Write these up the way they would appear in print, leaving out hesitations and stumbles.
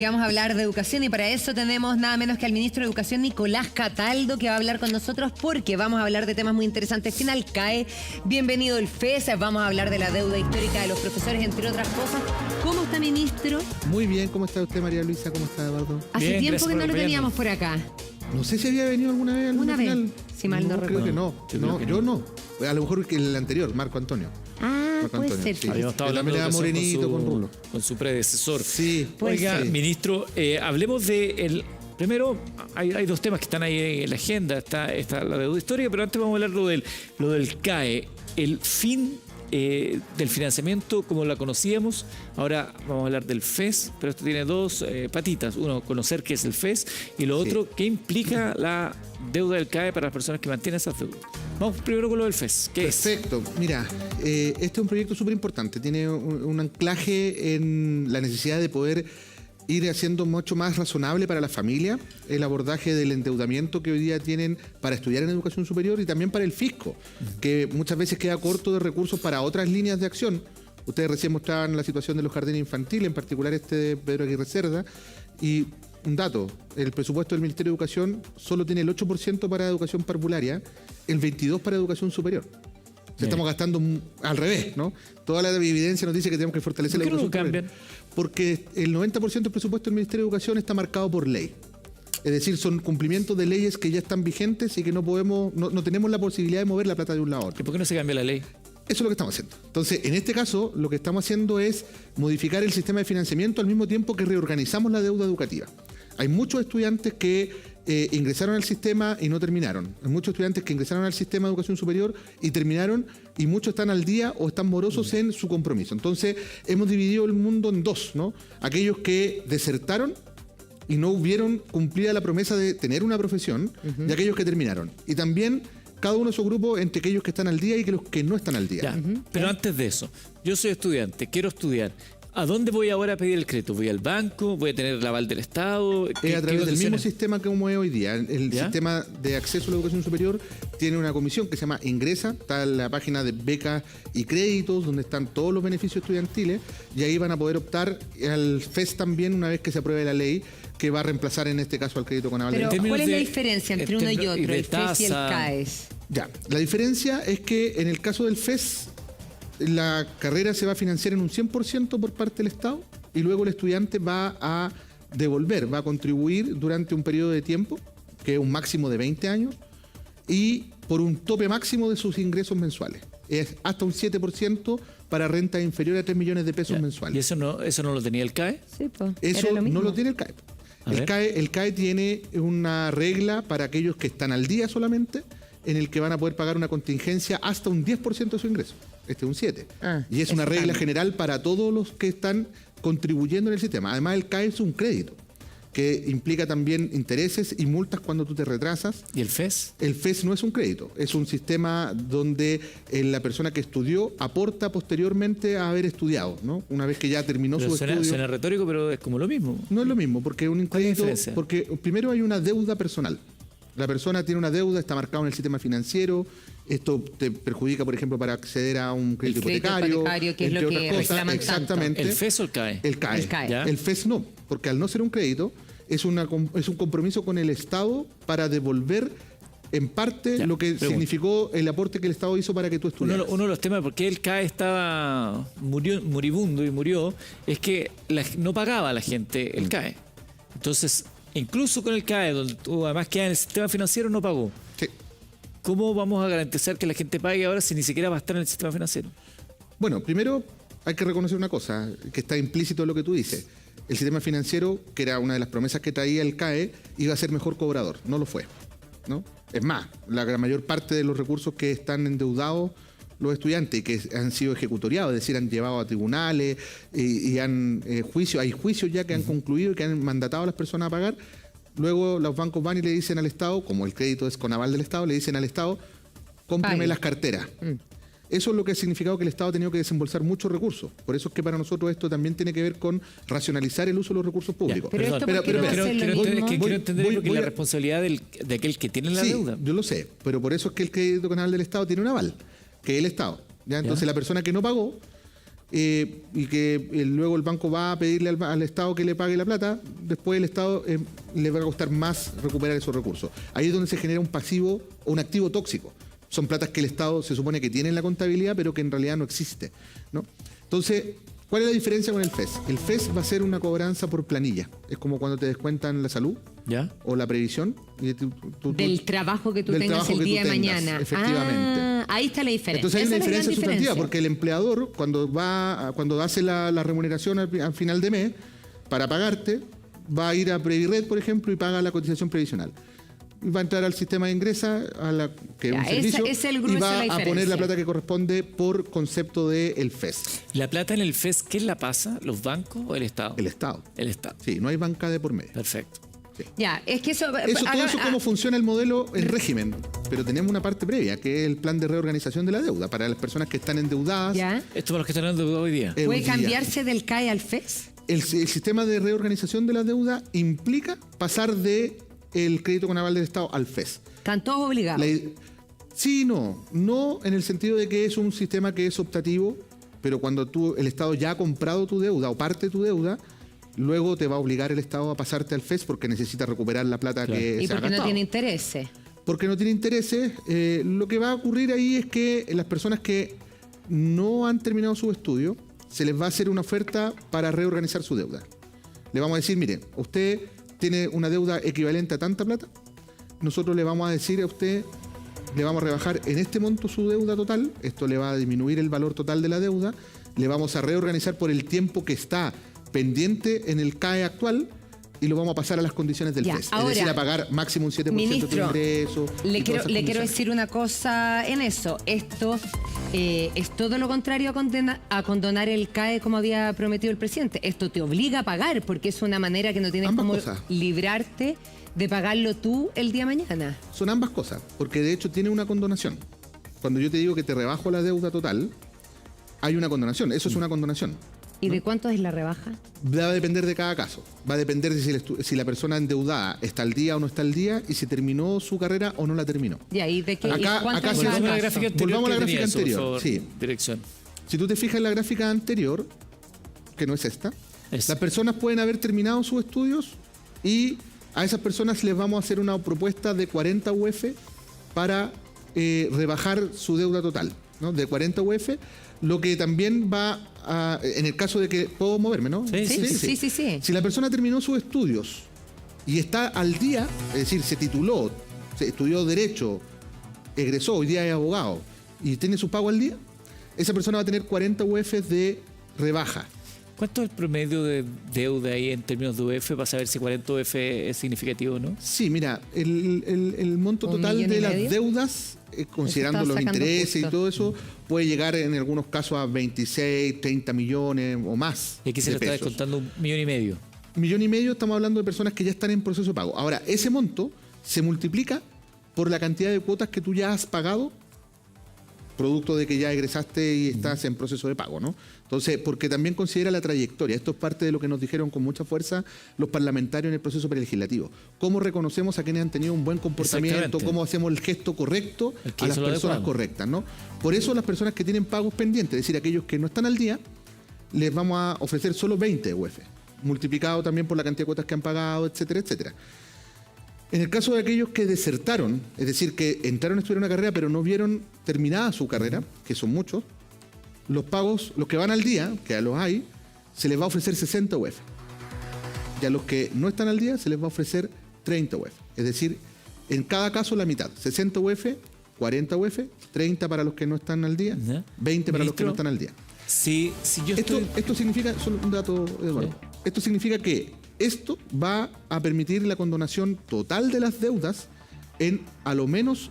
Vamos a hablar de educación y para eso tenemos nada menos que al ministro de Educación, Nicolás Cataldo, que va a hablar con nosotros porque vamos a hablar de temas muy interesantes. Final CAE, bienvenido el FES, vamos a hablar de la deuda histórica de los profesores, entre otras cosas. ¿Cómo está, ministro? Muy bien, ¿cómo está usted, María Luisa? ¿Cómo está, Eduardo? Hace tiempo que no lo teníamos por acá. No sé si había venido alguna vez. Una vez, final. si mal no recuerdo. Creo que no. Yo no. A lo mejor que el anterior, Marco Antonio. Ah, Marco puede Antonio, ser. sí. Habíamos estado hablando También era morenito, con rulo. Con su predecesor. Sí. Oiga, sí. ministro, hablemos de el. Primero, hay dos temas que están ahí en la agenda. Está la deuda histórica, pero antes vamos a hablar lo del CAE. El fin del financiamiento como la conocíamos. Ahora vamos a hablar del FES, pero esto tiene dos patitas. Uno, conocer qué es el FES, y lo otro, qué implica la deuda del CAE para las personas que mantienen esas deudas. Vamos primero con lo del FES. ¿Qué es? Perfecto. Mira, este es un proyecto súper importante. Tiene un anclaje en la necesidad de poder ir haciendo mucho más razonable para la familia el abordaje del endeudamiento que hoy día tienen para estudiar en educación superior y también para el fisco, que muchas veces queda corto de recursos para otras líneas de acción. Ustedes recién mostraban la situación de los jardines infantiles, en particular este de Pedro Aguirre Cerda, y un dato, el presupuesto del Ministerio de Educación solo tiene el 8% para educación parvularia, el 22% para educación superior. Estamos gastando al revés, ¿no? Toda la evidencia nos dice que tenemos que fortalecer la educación superior. Porque el 90% del presupuesto del Ministerio de Educación está marcado por ley. Es decir, son cumplimientos de leyes que ya están vigentes y que no tenemos la posibilidad de mover la plata de un lado a otro. ¿Y por qué no se cambia la ley? Eso es lo que estamos haciendo. Entonces, en este caso, lo que estamos haciendo es modificar el sistema de financiamiento al mismo tiempo que reorganizamos la deuda educativa. Hay muchos estudiantes que ingresaron al sistema y no terminaron. Hay muchos estudiantes que ingresaron al sistema de educación superior y terminaron, y muchos están al día o están morosos en su compromiso. Entonces, hemos dividido el mundo en dos, ¿no? Aquellos que desertaron y no hubieron cumplida la promesa de tener una profesión, y aquellos que terminaron. Y también cada uno de esos grupos entre aquellos que están al día y los que no están al día. Ya, pero antes de eso, yo soy estudiante, quiero estudiar. ¿A dónde voy ahora a pedir el crédito? ¿Voy al banco? ¿Voy a tener el aval del Estado? Es a través del mismo sistema que como es hoy día. El ¿Ya? sistema de acceso a la educación superior tiene una comisión que se llama Ingresa, está en la página de becas y créditos, donde están todos los beneficios estudiantiles, y ahí van a poder optar al FES también una vez que se apruebe la ley, que va a reemplazar en este caso al crédito con aval del Pero, Estado. ¿cuál es la diferencia entre uno y otro, el FES y el CAES? Ya, la diferencia es que en el caso del FES, la carrera se va a financiar en un 100% por parte del Estado y luego el estudiante va a devolver, va a contribuir durante un periodo de tiempo, que es un máximo de 20 años, y por un tope máximo de sus ingresos mensuales. Es hasta un 7% para rentas inferiores a 3 millones de pesos mensuales. ¿Y eso no lo tenía el CAE? Sí, pues, Eso no lo tiene el CAE. El CAE tiene una regla para aquellos que están al día solamente, en el que van a poder pagar una contingencia hasta un 10% de su ingreso. Este es un 7%. Y es una regla general para todos los que están contribuyendo en el sistema. Además, el CAE es un crédito que implica también intereses y multas cuando tú te retrasas. ¿Y el FES? El FES no es un crédito, es un sistema donde la persona que estudió aporta posteriormente a haber estudiado, ¿no? Una vez que ya terminó su estudio. Suena retórico, pero es como lo mismo. No es lo mismo, porque un crédito, porque primero hay una deuda personal. La persona tiene una deuda, está marcado en el sistema financiero. Esto te perjudica, por ejemplo, para acceder a un crédito hipotecario, que es lo que reclaman exactamente. ¿El FES o el CAE? El CAE. El CAE. El FES no, porque al no ser un crédito, es un compromiso con el Estado para devolver en parte lo que significó el aporte que el Estado hizo para que tú estudiaras. Uno de los temas por qué el CAE estaba moribundo y murió es que no pagaba a la gente el CAE. Entonces, incluso con el CAE, donde tú además quedas en el sistema financiero, no pagó. Sí. ¿Cómo vamos a garantizar que la gente pague ahora si ni siquiera va a estar en el sistema financiero? Bueno, primero hay que reconocer una cosa, que está implícito en lo que tú dices. El sistema financiero, que era una de las promesas que traía el CAE, iba a ser mejor cobrador. No lo fue, ¿no? Es más, la gran mayor parte de los recursos que están endeudados los estudiantes y que han sido ejecutoriados, es decir, han llevado a tribunales y hay juicios ya que han concluido y que han mandatado a las personas a pagar. Luego los bancos van y le dicen al Estado, como el crédito es con aval del Estado, le dicen al Estado, cómpreme las carteras. Eso es lo que ha significado que el Estado ha tenido que desembolsar muchos recursos. Por eso es que para nosotros esto también tiene que ver con racionalizar el uso de los recursos públicos. Quiero entender porque la responsabilidad de aquel que tiene la deuda. Yo lo sé, pero por eso es que el crédito con aval del Estado tiene un aval, que es el Estado. ¿ya? Entonces la persona que no pagó y que luego el banco va a pedirle al Estado que le pague la plata, después el Estado le va a costar más recuperar esos recursos. Ahí es donde se genera un pasivo o un activo tóxico. Son platas que el Estado se supone que tiene en la contabilidad, pero que en realidad no existe, ¿no? Entonces, ¿cuál es la diferencia con el FES? El FES va a ser una cobranza por planilla. Es como cuando te descuentan la salud, ¿ya?, o la previsión. Y del trabajo que tú del tengas trabajo el que día tú de tengas, mañana. efectivamente. Ahí está la diferencia. Entonces hay una Esa es la diferencia gran sustantiva, diferencia. porque el empleador, cuando hace la remuneración al final de mes, para pagarte, va a ir a Previred, por ejemplo, y paga la cotización previsional. Va a entrar al sistema de ingresa, que es Ya, un servicio, es el y grueso de va la a poner diferencia. la plata que corresponde por concepto del FES, la plata en el FES, ¿quién la pasa? ¿Los bancos o el Estado? el Estado. El Estado. Sí, no hay banca de por medio. Perfecto. Ya, es que eso... Todo eso es cómo funciona el modelo en régimen, pero tenemos una parte previa, que es el plan de reorganización de la deuda, para las personas que están endeudadas. Ya. Esto para los que están hablando hoy día. hoy ¿Puede día. cambiarse del CAE al FES? El sistema de reorganización de la deuda implica pasar de el crédito con aval del Estado al FES. Están todos obligados. Sí, no en el sentido de que es un sistema que es optativo, pero cuando el Estado ya ha comprado tu deuda o parte de tu deuda, luego te va a obligar el Estado a pasarte al FES porque necesita recuperar la plata Claro. que Y se ha porque no gastado. tiene intereses. Porque no tiene intereses. Lo que va a ocurrir ahí es que las personas que no han terminado su estudio, se les va a hacer una oferta para reorganizar su deuda. Le vamos a decir, mire, usted tiene una deuda equivalente a tanta plata, nosotros le vamos a decir a usted, le vamos a rebajar en este monto su deuda total, esto le va a disminuir el valor total de la deuda, le vamos a reorganizar por el tiempo que está pendiente en el CAE actual y lo vamos a pasar a las condiciones del Ya, FES. ahora, es decir, a pagar máximo un 7% de tu ministro, ingreso. Le y todas quiero esas condiciones. decir una cosa en eso. Esto es todo lo contrario a condonar el CAE como había prometido el presidente. Esto te obliga a pagar porque es una manera que no tienes Ambas como cosas. librarte de pagarlo tú el día de mañana. Son ambas cosas, porque de hecho tiene una condonación. Cuando yo te digo que te rebajo la deuda total, hay una condonación. Eso es una condonación. ¿Y de cuánto es la rebaja? Va a depender de cada caso. Va a depender de si la persona endeudada está al día o no está al día y si terminó su carrera o no la terminó. Ya, ¿y de qué? Acá- ¿Y cuánto acá es se cada llama Volvamos a la caso? gráfica anterior. Volvamos a la que gráfica tenía eso, anterior, por favor, sí. Dirección. Si tú te fijas en la gráfica anterior, que no es esta, Esa. las personas pueden haber terminado sus estudios y a esas personas les vamos a hacer una propuesta de 40 UF para rebajar su deuda total, ¿no? De 40 UF, lo que también va a, en el caso de que puedo moverme, ¿no? Sí. Si la persona terminó sus estudios y está al día, es decir, se tituló, se estudió Derecho, egresó, hoy día es abogado y tiene su pago al día, esa persona va a tener 40 UF de rebaja. ¿Cuánto es el promedio de deuda ahí en términos de UF para saber si 40 UF es significativo o no? Sí, mira, el monto ¿Un total millón y de las medio? deudas, considerando los sacando intereses y justo. todo eso, puede llegar en algunos casos a 26, 30 millones o más. Y aquí se de le está pesos. descontando 1,5 millones. 1,5 millones, estamos hablando de personas que ya están en proceso de pago. Ahora, ese monto se multiplica por la cantidad de cuotas que tú ya has pagado, producto de que ya egresaste y estás en proceso de pago, ¿no? Entonces, porque también considera la trayectoria. Esto es parte de lo que nos dijeron con mucha fuerza los parlamentarios en el proceso prelegislativo. ¿Cómo reconocemos a quienes han tenido un buen comportamiento? Exactamente. ¿Cómo hacemos el gesto correcto El que a las hizo lo personas adecuado. correctas, ¿no? Por eso las personas que tienen pagos pendientes, es decir, aquellos que no están al día, les vamos a ofrecer solo 20 UF, multiplicado también por la cantidad de cuotas que han pagado, etcétera, etcétera. En el caso de aquellos que desertaron, es decir, que entraron a estudiar una carrera pero no vieron terminada su carrera, que son muchos, los pagos, los que van al día, que ya los hay, se les va a ofrecer 60 UF. Y a los que no están al día se les va a ofrecer 30 UF. Es decir, en cada caso la mitad, 60 UF, 40 UF, 30 para los que no están al día, Ya. 20 para los que no Ministro, están al día. Si yo estoy... Esto significa, solo un dato, Eduardo. Sí. Esto significa que esto va a permitir la condonación total de las deudas en a lo menos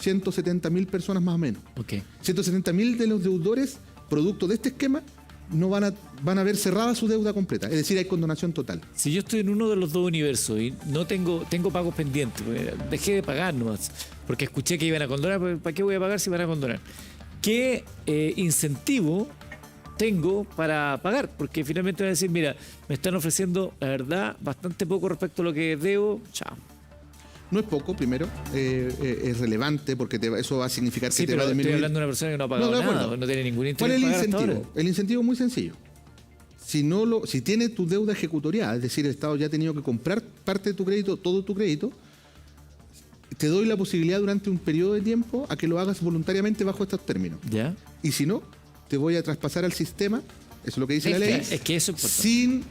170.000 personas más o menos. Ok. 170.000 de los deudores, producto de este esquema, no van a ver cerrada su deuda completa. Es decir, hay condonación total. Si yo estoy en uno de los dos universos y no tengo pagos pendientes, porque dejé de pagar nomás, porque escuché que iban a condonar, pues, ¿para qué voy a pagar si van a condonar? ¿Qué incentivo tengo para pagar? Porque finalmente van a decir, mira, me están ofreciendo, la verdad, bastante poco respecto a lo que debo, chao. No es poco, primero, es relevante porque eso va a significar que Sí, te pero va a estoy disminuir. hablando de una persona que no ha pagado No, de nada, acuerdo. no tiene ningún ¿Cuál interés es el en pagar hasta incentivo? ahora. El incentivo es muy sencillo. Si tiene tu deuda ejecutoriada, es decir, el Estado ya ha tenido que comprar parte de tu crédito, todo tu crédito, te doy la posibilidad durante un periodo de tiempo a que lo hagas voluntariamente bajo estos términos. ¿Ya? Y si no, te voy a traspasar al sistema, eso es lo que dice la ley, Es que eso es importante. sin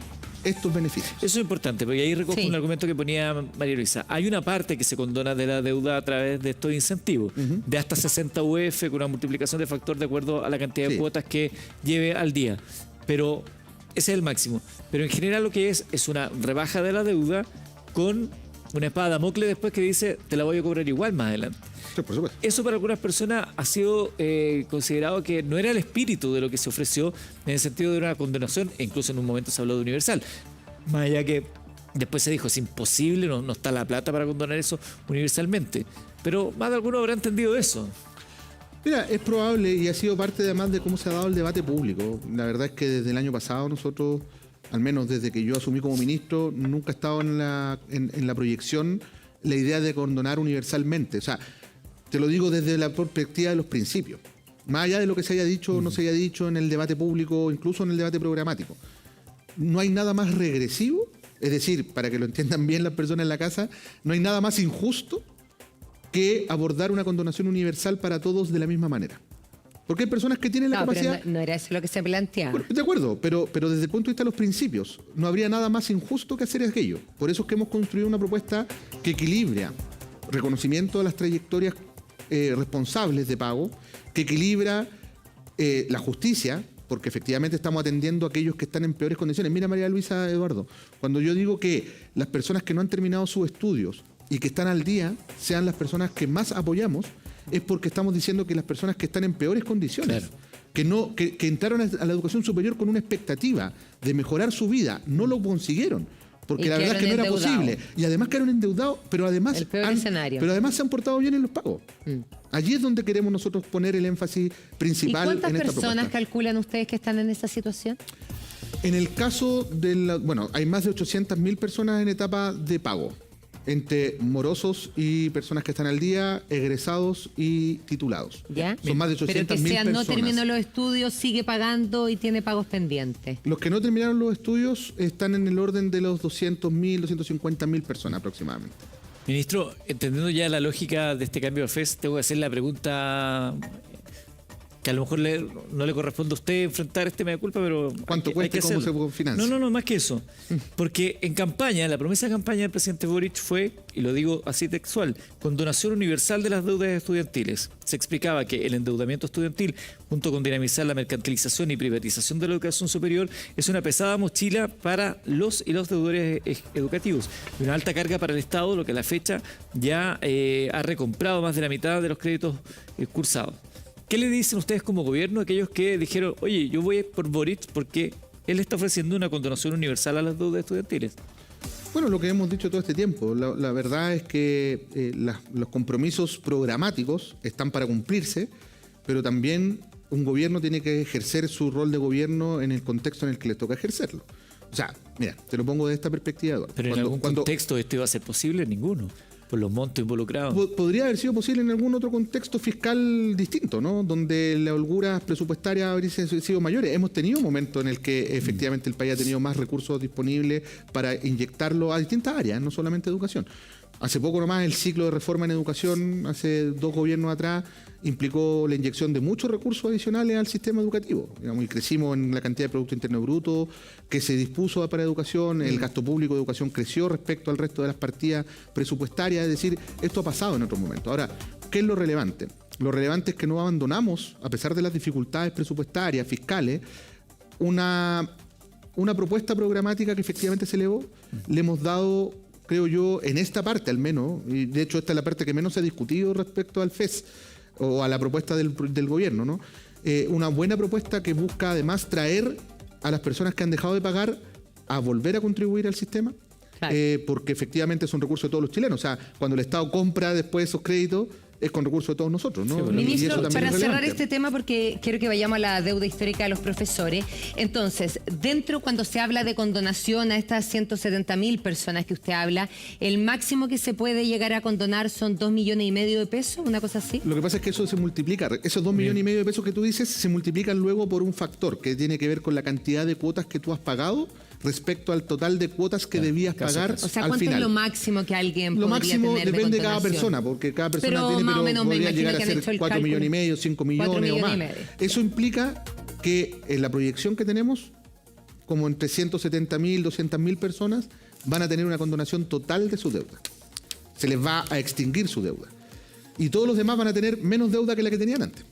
estos beneficios. Eso es importante, porque ahí recojo Sí. un argumento que ponía María Luisa. Hay una parte que se condona de la deuda a través de estos incentivos, de hasta 60 UF con una multiplicación de factor de acuerdo a la cantidad de Sí. cuotas que lleve al día. Pero ese es el máximo. Pero en general lo que es una rebaja de la deuda con una espada de Damocles después que dice te la voy a cobrar igual más adelante. Sí, por supuesto. Eso para algunas personas ha sido considerado que no era el espíritu de lo que se ofreció en el sentido de una condonación, e incluso en un momento se habló de universal. Más allá que después se dijo, es imposible, no está la plata para condonar eso universalmente. Pero más de alguno habrá entendido eso. Mira, es probable y ha sido parte además de cómo se ha dado el debate público. La verdad es que desde el año pasado nosotros, al menos desde que yo asumí como ministro, nunca ha estado en la proyección la idea de condonar universalmente. O sea, te lo digo desde la perspectiva de los principios. Más allá de lo que se haya dicho o no se haya dicho en el debate público, incluso en el debate programático. No hay nada más regresivo, es decir, para que lo entiendan bien las personas en la casa, no hay nada más injusto que abordar una condonación universal para todos de la misma manera. Porque hay personas que tienen la No, capacidad... pero no era eso lo que se planteaba. Bueno, de acuerdo, pero desde el punto de vista de los principios, no habría nada más injusto que hacer aquello. Por eso es que hemos construido una propuesta que equilibra reconocimiento de las trayectorias responsables de pago, que equilibra la justicia, porque efectivamente estamos atendiendo a aquellos que están en peores condiciones. Mira, María Luisa, Eduardo, cuando yo digo que las personas que no han terminado sus estudios y que están al día sean las personas que más apoyamos, es porque estamos diciendo que las personas que están en peores condiciones, que entraron a la educación superior con una expectativa de mejorar su vida, no lo consiguieron. Porque Y la verdad es que no era quedaron posible. Y además quedaron endeudados, pero además, El peor escenario. pero además se han portado bien en los pagos. Allí es donde queremos nosotros poner el énfasis ¿Y principal cuántas en esta personas propuesta. calculan ustedes que están en esa situación? En el caso de hay más de 800.000 personas en etapa de pago, entre morosos y personas que están al día, egresados y titulados. ¿Ya? Son más de 800.000 Pero que personas. no terminó los estudios, sigue pagando y tiene pagos pendientes. Los que no terminaron los estudios están en el orden de los 200.000, 250.000 personas aproximadamente. Ministro, entendiendo ya la lógica de este cambio de FES, tengo que hacer la pregunta que a lo mejor no le corresponde a usted enfrentar este mea culpa, pero ¿Cuánto hay cuesta que y cómo hacerlo. se financia? No, más que eso. Porque en campaña, la promesa de campaña del presidente Boric fue, y lo digo así textual, condonación universal de las deudas estudiantiles. Se explicaba que el endeudamiento estudiantil, junto con dinamizar la mercantilización y privatización de la educación superior, es una pesada mochila para los y los deudores educativos. Y una alta carga para el Estado, lo que a la fecha ya ha recomprado más de la mitad de los créditos cursados. ¿Qué le dicen ustedes como gobierno a aquellos que dijeron, oye, yo voy por Boric porque él está ofreciendo una condonación universal a las deudas estudiantiles? Bueno, lo que hemos dicho todo este tiempo, la verdad es que los compromisos programáticos están para cumplirse, pero también un gobierno tiene que ejercer su rol de gobierno en el contexto en el que le toca ejercerlo. O sea, mira, te lo pongo de esta perspectiva, Eduardo. Pero en algún contexto esto iba a ser posible, ninguno, por los montos involucrados. Podría haber sido posible en algún otro contexto fiscal distinto, ¿no? Donde las holguras presupuestarias habrían sido mayores. Hemos tenido momentos en el que efectivamente el país ha tenido más recursos disponibles para inyectarlo a distintas áreas, no solamente educación. Hace poco nomás el ciclo de reforma en educación, hace 2 gobiernos atrás, implicó la inyección de muchos recursos adicionales al sistema educativo. Digamos, y crecimos en la cantidad de Producto Interno Bruto que se dispuso para educación, el gasto público de educación creció respecto al resto de las partidas presupuestarias, es decir, esto ha pasado en otro momento. Ahora, ¿qué es lo relevante? Lo relevante es que no abandonamos, a pesar de las dificultades presupuestarias, fiscales, una propuesta programática que efectivamente se elevó. Le hemos dado, creo yo, en esta parte al menos, y de hecho esta es la parte que menos se ha discutido respecto al FES o a la propuesta del gobierno, ¿no? Una buena propuesta que busca además traer a las personas que han dejado de pagar a volver a contribuir al sistema. Claro. Porque efectivamente son recursos de todos los chilenos. O sea, cuando el Estado compra después esos créditos, es con recursos de todos nosotros, ¿no? Sí, bueno. Y eso Ministro, también para es cerrar relevante. este tema, porque quiero que vayamos a la deuda histórica de los profesores. Entonces, dentro, cuando se habla de condonación a estas 170.000 personas que usted habla, el máximo que se puede llegar a condonar son 2,5 millones de pesos, una cosa así. Lo que pasa es que eso se multiplica. Esos 2,5 millones de pesos que tú dices se multiplican luego por un factor que tiene que ver con la cantidad de cuotas que tú has pagado respecto al total de cuotas que debías caso a pagar caso. O sea, al ¿cuánto final. es lo máximo que alguien Lo podría máximo tener de depende de cada condonación? persona, porque cada persona Pero tiene, más o menos me podría imagino llegar a que han ser hecho el 4,5 millones, cálculo. 5 4,5 millones o más. millones. Eso implica que en la proyección que tenemos, como entre 170.000, 200.000 personas van a tener una condonación total de su deuda. Se les va a extinguir su deuda. Y todos los demás van a tener menos deuda que la que tenían antes.